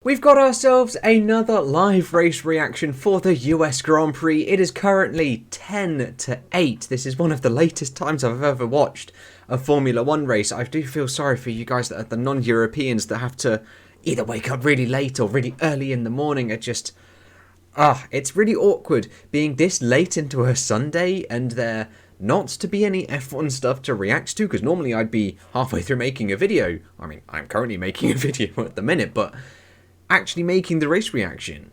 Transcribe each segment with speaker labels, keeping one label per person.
Speaker 1: We've got ourselves another live race reaction for the US Grand Prix. It is currently 10 to 8. This is one of the latest times I've ever watched a Formula 1 race. I do feel sorry for you guys that are the non-Europeans that have to either wake up really late or really early in the morning. It's really awkward being this late into a Sunday and there not to be any F1 stuff to react to, because normally I'd be halfway through making a video. I mean, I'm currently making a video at the minute, but actually making the race reaction.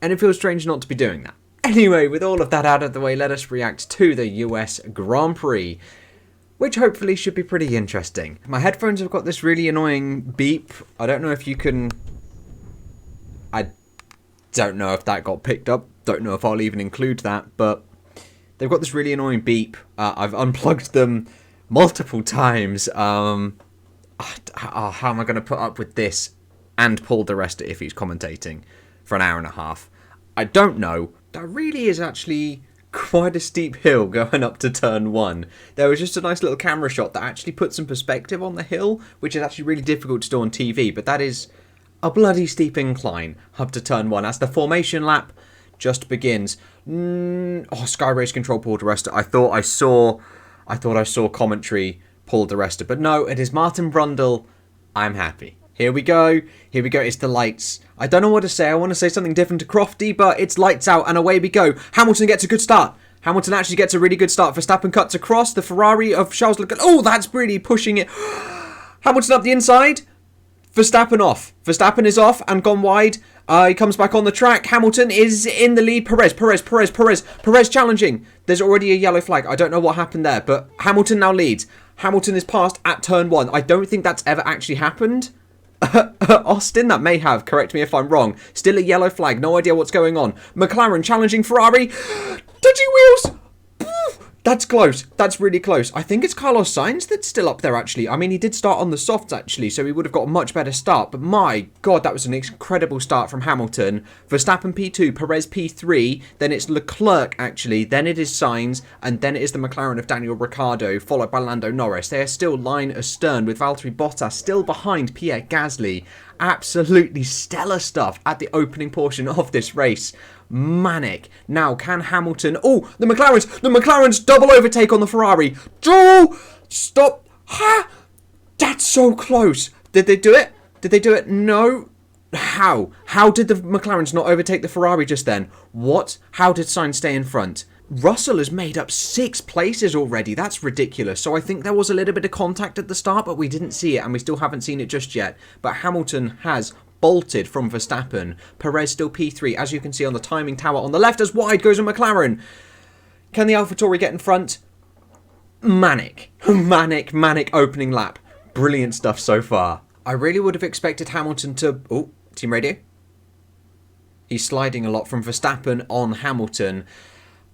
Speaker 1: And it feels strange not to be doing that. Anyway, with all of that out of the way, let us react to the US Grand Prix, which hopefully should be pretty interesting. My headphones have got this really annoying beep. I don't know if you can... I don't know if that got picked up. Don't know if I'll even include that, but they've got this really annoying beep. I've unplugged them multiple times. How am I going to put up with this and Paul di Resta if he's commentating for an hour and a half? I don't know. That really is actually quite a steep hill going up to turn 1. There was just a nice little camera shot that actually put some perspective on the hill, which is actually really difficult to do on TV, but that is a bloody steep incline up to turn 1 as the formation lap just begins. Sky Race Control Paul di Resta. I thought I saw commentary Paul di Resta, but no, it is Martin Brundle. I'm happy. Here we go, it's the lights. I don't know what to say, I want to say something different to Crofty, but it's lights out and away we go. Hamilton gets a good start. Hamilton actually gets a really good start. Verstappen cuts across. The Ferrari of Charles Leclerc. Oh, that's really pushing it. Hamilton up the inside. Verstappen off. Verstappen is off and gone wide. He comes back on the track. Hamilton is in the lead. Perez challenging. There's already a yellow flag. I don't know what happened there, but Hamilton now leads. Hamilton is passed at turn 1. I don't think that's ever actually happened. Austin, that may have. Correct me if I'm wrong. Still a yellow flag. No idea what's going on. McLaren challenging Ferrari. Touching wheels. That's close. That's really close. I think it's Carlos Sainz that's still up there, actually. I mean, he did start on the softs, actually, so he would have got a much better start. But my God, that was an incredible start from Hamilton. Verstappen P2, Perez P3, then it's Leclerc, actually, then it is Sainz, and then it is the McLaren of Daniel Ricciardo, followed by Lando Norris. They are still line astern, with Valtteri Bottas still behind Pierre Gasly. Absolutely stellar stuff at the opening portion of this race. Manic. Now, can Hamilton... Oh, the McLaren's double overtake on the Ferrari. Oh, stop. Ha! That's so close. Did they do it? Did they do it? No. How? How did the McLarens not overtake the Ferrari just then? What? How did Sainz stay in front? Russell has made up 6 places already. That's ridiculous. So I think there was a little bit of contact at the start, but we didn't see it, and we still haven't seen it just yet. But Hamilton has bolted from Verstappen. Perez still P3, as you can see on the timing tower on the left, as wide goes a McLaren. Can the AlphaTauri get in front? Manic opening lap. Brilliant stuff so far. I really would have expected Hamilton to... Oh, team radio. He's sliding a lot from Verstappen on Hamilton.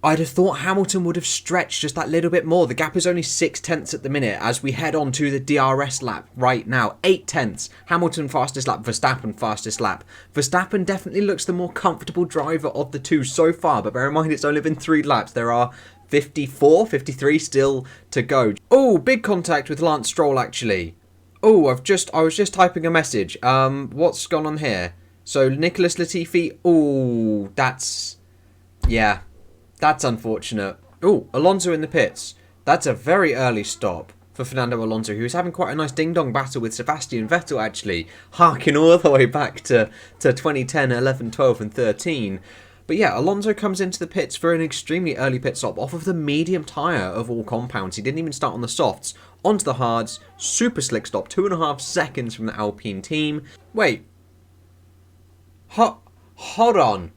Speaker 1: I'd have thought Hamilton would have stretched just that little bit more. The gap is only 6/10 at the minute as we head on to the DRS lap right now. 8/10. Hamilton fastest lap, Verstappen fastest lap. Verstappen definitely looks the more comfortable driver of the two so far, but bear in mind it's only been 3 laps. There are 53 still to go. Oh, big contact with Lance Stroll actually. Oh, I was just typing a message. What's gone on here? So Nicholas Latifi. Oh, yeah. That's unfortunate. Oh, Alonso in the pits. That's a very early stop for Fernando Alonso, who was having quite a nice ding-dong battle with Sebastian Vettel, actually, harking all the way back to 2010, 11, 12 and 13. But yeah, Alonso comes into the pits for an extremely early pit stop off of the medium tyre of all compounds. He didn't even start on the softs. Onto the hards. Super slick stop. 2.5 seconds from the Alpine team. Wait. Hold on.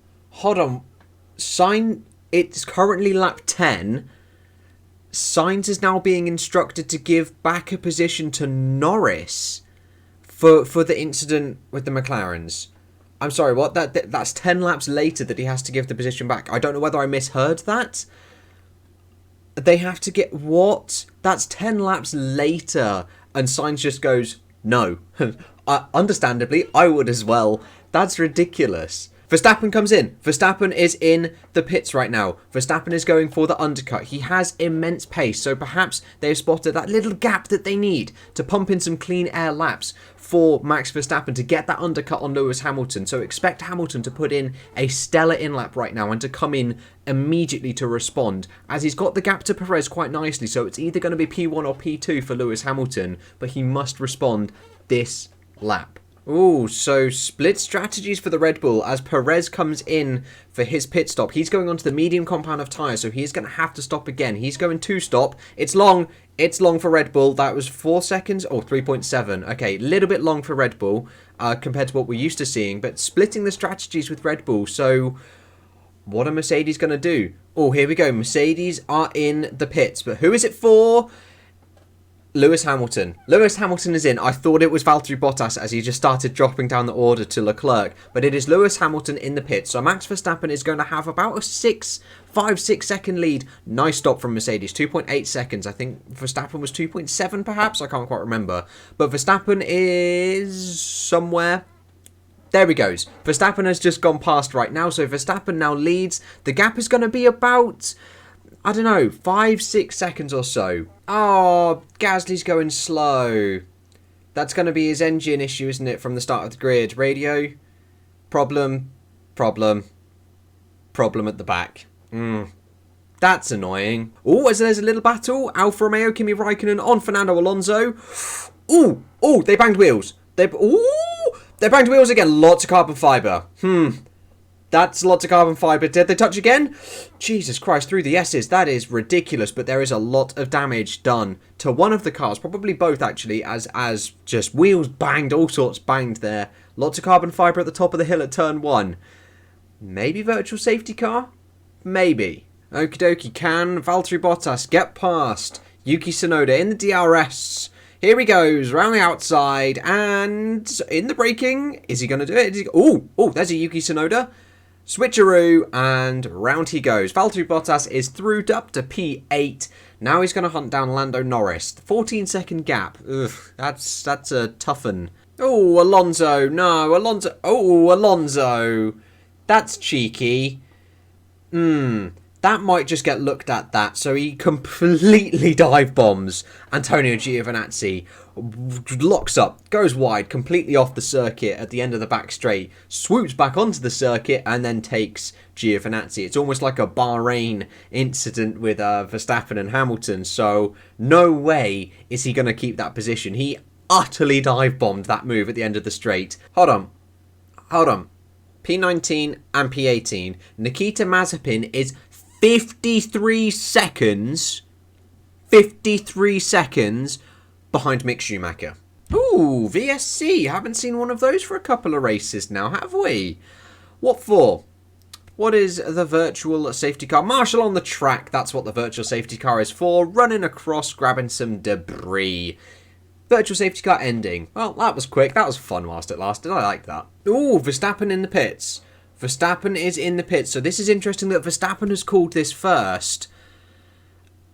Speaker 1: It's currently lap 10. Sainz is now being instructed to give back a position to Norris for the incident with the McLarens. I'm sorry, what? That's 10 laps later that he has to give the position back. I don't know whether I misheard that. They have to get... What? That's 10 laps later. And Sainz just goes, no. Understandably, I would as well. That's ridiculous. Verstappen comes in. Verstappen is in the pits right now. Verstappen is going for the undercut. He has immense pace, so perhaps they've spotted that little gap that they need to pump in some clean air laps for Max Verstappen to get that undercut on Lewis Hamilton. So expect Hamilton to put in a stellar in-lap right now and to come in immediately to respond, as he's got the gap to Perez quite nicely. So it's either going to be P1 or P2 for Lewis Hamilton, but he must respond this lap. Ooh, so split strategies for the Red Bull as Perez comes in for his pit stop. He's going onto the medium compound of tyres, so he's going to have to stop again. He's going to stop. It's long. It's long for Red Bull. That was 4 seconds or 3.7. Okay, a little bit long for Red Bull compared to what we're used to seeing, but splitting the strategies with Red Bull. So what are Mercedes going to do? Oh, here we go. Mercedes are in the pits, but who is it for? Lewis Hamilton. Lewis Hamilton is in. I thought it was Valtteri Bottas as he just started dropping down the order to Leclerc. But it is Lewis Hamilton in the pit. So Max Verstappen is going to have about a 5-6 second lead. Nice stop from Mercedes. 2.8 seconds. I think Verstappen was 2.7 perhaps. I can't quite remember. But Verstappen is somewhere. There he goes. Verstappen has just gone past right now. So Verstappen now leads. The gap is going to be about, I don't know, 5-6 seconds or so. Oh, Gasly's going slow. That's going to be his engine issue, isn't it, from the start of the grid? Radio, problem at the back. That's annoying. Oh, as there's a little battle. Alfa Romeo, Kimi Raikkonen on Fernando Alonso. Ooh, they banged wheels. They banged wheels again. Lots of carbon fibre. That's lots of carbon fibre. Did they touch again? Jesus Christ, through the S's. That is ridiculous, but there is a lot of damage done to one of the cars. Probably both, actually, as just wheels banged, all sorts banged there. Lots of carbon fibre at the top of the hill at turn 1. Maybe virtual safety car? Maybe. Okie dokie, can Valtteri Bottas get past Yuki Tsunoda in the DRS? Here he goes, round the outside, and in the braking. Is he going to do it? Oh, there's a Yuki Tsunoda. Switcheroo, and round he goes. Valtteri Bottas is through up to P8. Now he's going to hunt down Lando Norris. 14-second gap. Ugh, that's a tough one. Oh, Alonso. No, Alonso. Oh, Alonso. That's cheeky. That might just get looked at that. So he completely dive bombs Antonio Giovinazzi. Locks up, goes wide, completely off the circuit at the end of the back straight, swoops back onto the circuit and then takes Giovinazzi. It's almost like a Bahrain incident with Verstappen and Hamilton, so no way is he going to keep that position. He utterly dive bombed that move at the end of the straight. Hold on. P19 and P18. Nikita Mazepin is 53 seconds behind Mick Schumacher. Ooh, VSC. Haven't seen one of those for a couple of races now, have we? What for? What is the virtual safety car? Marshall on the track. That's what the virtual safety car is for. Running across, grabbing some debris. Virtual safety car ending. Well, that was quick. That was fun whilst it lasted. I like that. Ooh, Verstappen in the pits. Verstappen is in the pits. So this is interesting that Verstappen has called this first.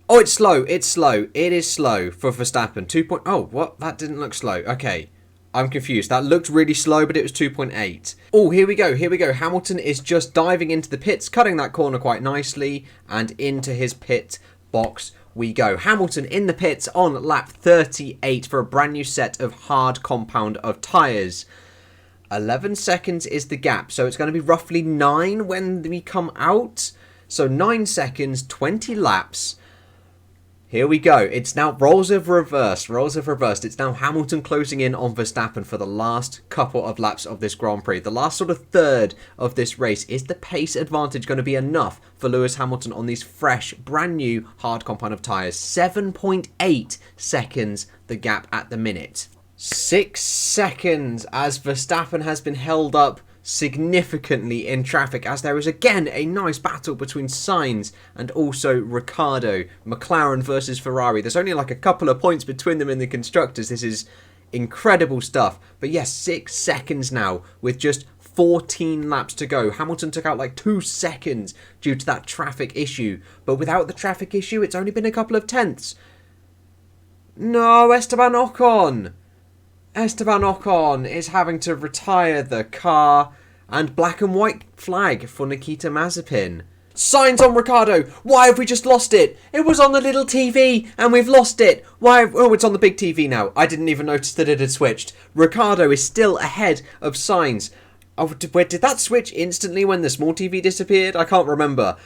Speaker 1: Oh, it's slow. It is slow for Verstappen. Oh, what? That didn't look slow. Okay. I'm confused. That looked really slow, but it was 2.8. Oh, here we go. Hamilton is just diving into the pits, cutting that corner quite nicely, and into his pit box we go. Hamilton in the pits on lap 38 for a brand new set of hard compound of tyres. 11 seconds is the gap, so it's going to be roughly 9 when we come out. So 9 seconds, 20 laps. Here we go. It's now roles of reverse. It's now Hamilton closing in on Verstappen for the last couple of laps of this Grand Prix. The last sort of third of this race. Is the pace advantage going to be enough for Lewis Hamilton on these fresh, brand new hard compound of tyres? 7.8 seconds the gap at the minute. 6 seconds as Verstappen has been held up significantly in traffic, as there is again a nice battle between Sainz and also Ricciardo. McLaren versus Ferrari. There's only like a couple of points between them in the constructors. This is incredible stuff. But yes, 6 seconds now with just 14 laps to go. Hamilton took out like 2 seconds due to that traffic issue. But without the traffic issue, it's only been a couple of tenths. No, Esteban Ocon is having to retire the car And black and white flag for Nikita Mazepin. Signs on Ricciardo. Why have we just lost it? It was on the little TV and we've lost it. Why? Oh, it's on the big TV now. I didn't even notice that it had switched. Ricciardo is still ahead of Sainz. Oh, did that switch instantly when the small TV disappeared? I can't remember.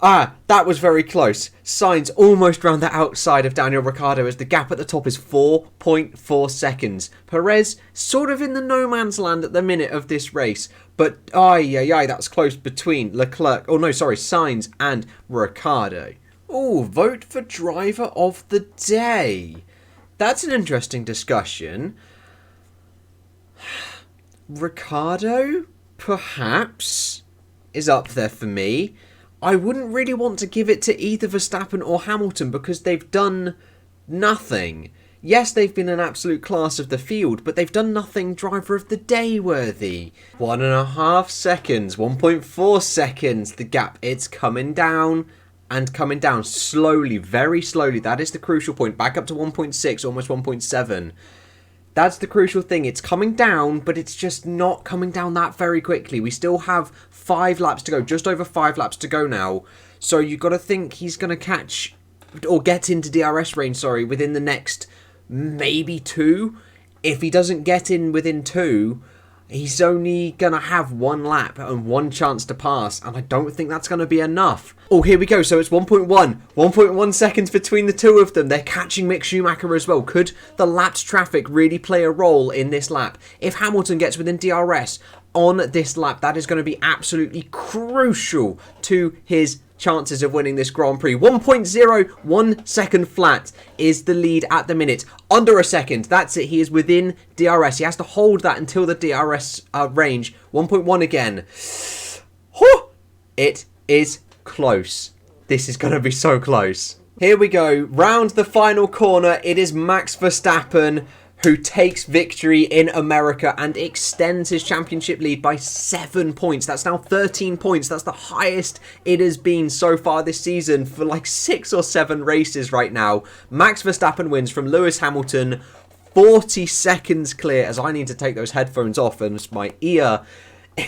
Speaker 1: Ah, that was very close. Sainz almost round the outside of Daniel Ricciardo as the gap at the top is 4.4 seconds. Perez sort of in the no man's land at the minute of this race. But, that's close between Sainz and Ricciardo. Oh, vote for driver of the day. That's an interesting discussion. Ricciardo, perhaps, is up there for me. I wouldn't really want to give it to either Verstappen or Hamilton because they've done nothing. Yes, they've been an absolute class of the field, but they've done nothing driver of the day worthy. 1.5 seconds, 1.4 seconds, the gap. It's coming down and coming down slowly, very slowly. That is the crucial point. Back up to 1.6, almost 1.7. That's the crucial thing. It's coming down, but it's just not coming down that very quickly. We still have 5 laps to go, just over 5 laps to go now. So you've got to think he's going to catch, or get into DRS range, within the next maybe 2. If he doesn't get in within 2, he's only going to have 1 lap and 1 chance to pass, and I don't think that's going to be enough. Oh, here we go. So it's 1.1 seconds between the two of them. They're catching Mick Schumacher as well. Could the lapped traffic really play a role in this lap? If Hamilton gets within DRS on this lap, that is going to be absolutely crucial to his chances of winning this Grand Prix. 1.01 second flat is the lead at the minute. Under a second. That's it. He is within DRS. He has to hold that until the DRS range. 1.1 again. Whew! It is close. This is going to be so close. Here we go. Round the final corner. It is Max Verstappen who takes victory in America and extends his championship lead by 7 points. That's now 13 points. That's the highest it has been so far this season for like 6 or 7 races right now. Max Verstappen wins from Lewis Hamilton, 40 seconds clear, as I need to take those headphones off and my ear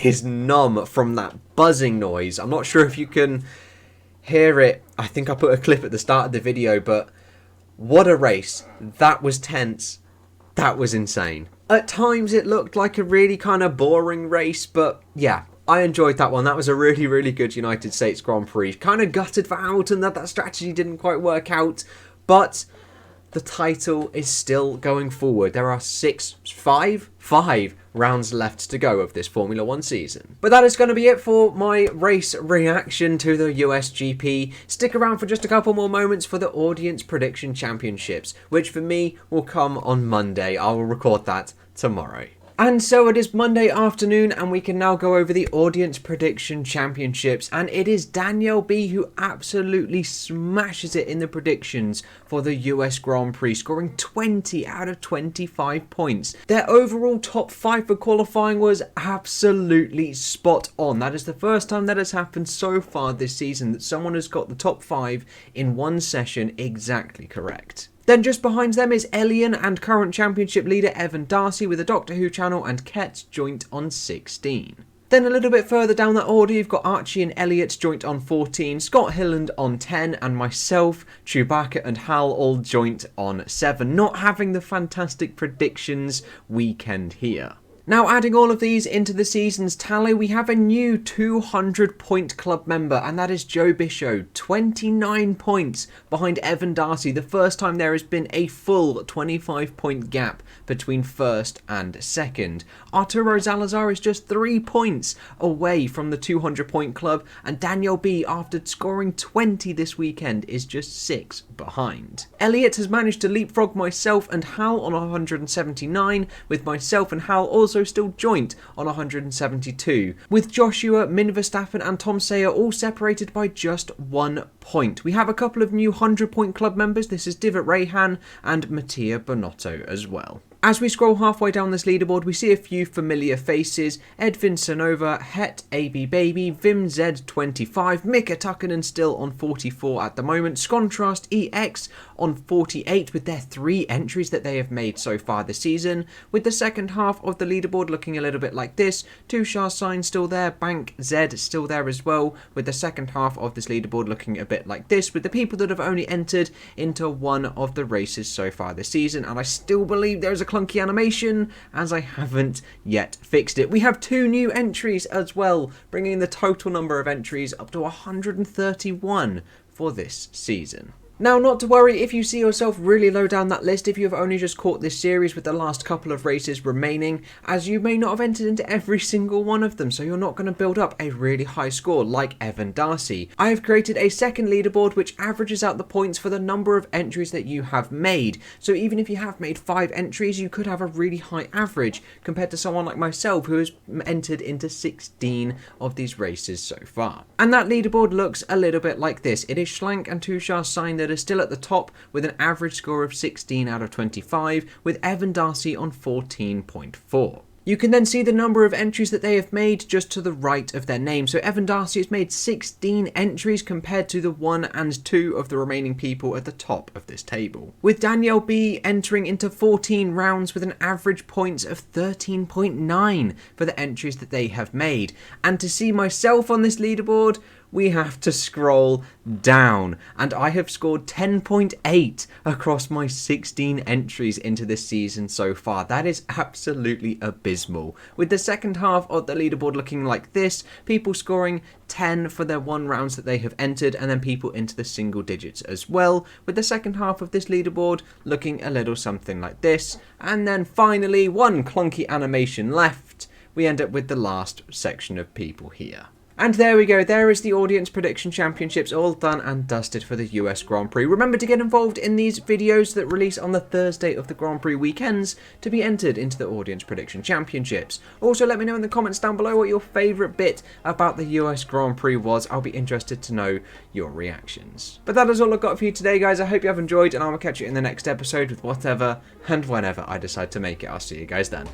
Speaker 1: is numb from that buzzing noise. I'm not sure if you can hear it. I think I put a clip at the start of the video, but what a race. That was tense. That was insane. At times it looked like a really kind of boring race, but yeah, I enjoyed that one. That was a really, really good United States Grand Prix. Kind of gutted for Hamilton that strategy didn't quite work out, but the title is still going forward. There are 5 rounds left to go of this Formula 1 season. But that is going to be it for my race reaction to the US GP. Stick around for just a couple more moments for the Audience Prediction Championships, which for me will come on Monday. I will record that tomorrow. And so it is Monday afternoon and we can now go over the Audience Prediction Championships, and it is Danielle B who absolutely smashes it in the predictions for the US Grand Prix, scoring 20 out of 25 points. Their overall top 5 for qualifying was absolutely spot on. That is the first time that has happened so far this season that someone has got the top 5 in one session exactly correct. Then just behind them is Elian and current championship leader Evan Darcy with a Doctor Who channel and Ket joint on 16. Then a little bit further down that order you've got Archie and Elliot joint on 14, Scott Hilland on 10 and myself, Chewbacca and Hal all joint on 7, not having the fantastic predictions weekend here. Now adding all of these into the season's tally, we have a new 200 point club member, and that is Joe Bisho, 29 points behind Evan Darcy, the first time there has been a full 25 point gap between first and second. Arturo Salazar is just 3 points away from the 200 point club, and Daniel B, after scoring 20 this weekend, is just 6 behind. Elliot has managed to leapfrog myself and Hal on 179, with myself and Hal also still joint on 172, with Joshua, Min Verstappen and Tom Sayer all separated by just 1 point. We have a couple of new 100 point club members. This is Divot Rayhan and Mattia Bonotto as well. As we scroll halfway down this leaderboard, we see a few familiar faces: Edvin Sanova, Het AB Baby, Vim Z25, Mika Tukkinen still on 44 at the moment, Skontrast EX on 48 with their 3 entries that they have made so far this season, with the second half of the leaderboard looking a little bit like this: Tushar Sign still there, Bank Z still there as well, with the second half of this leaderboard looking a bit like this, with the people that have only entered into one of the races so far this season. And I still believe there is a clunky animation, as I haven't yet fixed it. We have 2 new entries as well, bringing the total number of entries up to 131 for this season. Now, not to worry if you see yourself really low down that list if you have only just caught this series with the last couple of races remaining, as you may not have entered into every single one of them, so you're not going to build up a really high score like Evan Darcy. I have created a second leaderboard which averages out the points for the number of entries that you have made, so even if you have made 5 entries, you could have a really high average compared to someone like myself who has entered into 16 of these races so far. And that leaderboard looks a little bit like this. It is Schlank and Tushar Sign that are still at the top with an average score of 16 out of 25, with Evan Darcy on 14.4. You can then see the number of entries that they have made just to the right of their name. So Evan Darcy has made 16 entries compared to the 1 and 2 of the remaining people at the top of this table, with Danielle B entering into 14 rounds with an average points of 13.9 for the entries that they have made. And to see myself on this leaderboard, we have to scroll down, and I have scored 10.8 across my 16 entries into this season so far. That is absolutely abysmal, with the second half of the leaderboard looking like this: people scoring 10 for their 1 rounds that they have entered, and then people into the single digits as well, with the second half of this leaderboard looking a little something like this. And then finally, one clunky animation left, we end up with the last section of people here. And there we go, there is the Audience Prediction Championships all done and dusted for the US Grand Prix. Remember to get involved in these videos that release on the Thursday of the Grand Prix weekends to be entered into the Audience Prediction Championships. Also, let me know in the comments down below what your favourite bit about the US Grand Prix was. I'll be interested to know your reactions. But that is all I've got for you today, guys. I hope you have enjoyed, and I will catch you in the next episode with whatever and whenever I decide to make it. I'll see you guys then.